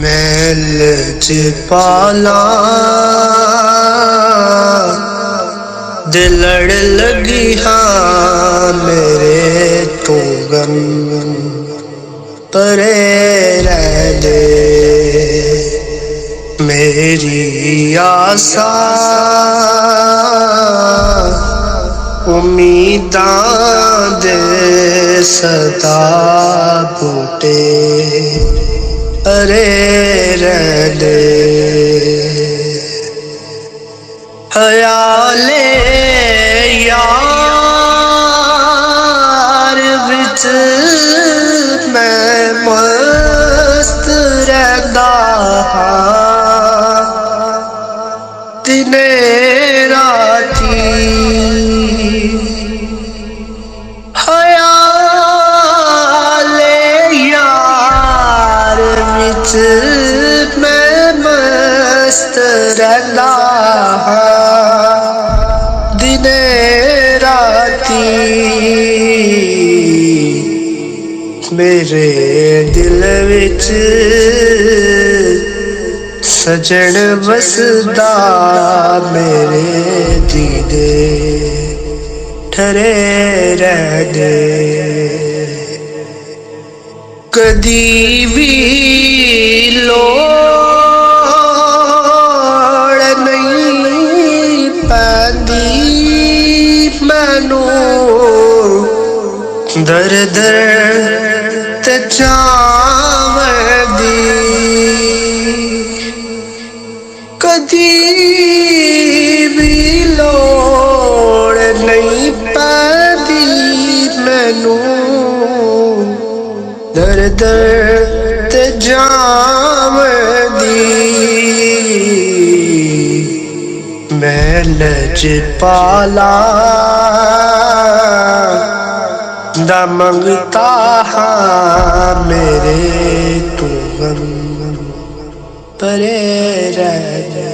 मैं लजपाला दिल लड़ लगी हाँ मेरे तो गम परे रह दे मेरी आसा उम्मीदां दे सदा बूटे अरे रह दे हयाले यार विच मैं मस्त रहंदा हां दिने राती मैं मस्त रहंदा हां दिने राती मेरे दिल विच सजन वसदा मेरे दीदे ठरे रह दे कदी भी लोड़ नहीं पैंदी मैनू दर दर ते जावदी कदी भी लोड़ नहीं पैंदी मैनू दर दर ते जावदी मैं लजपाला दा मंगता हाँ मेरे तू गम परे रह दे।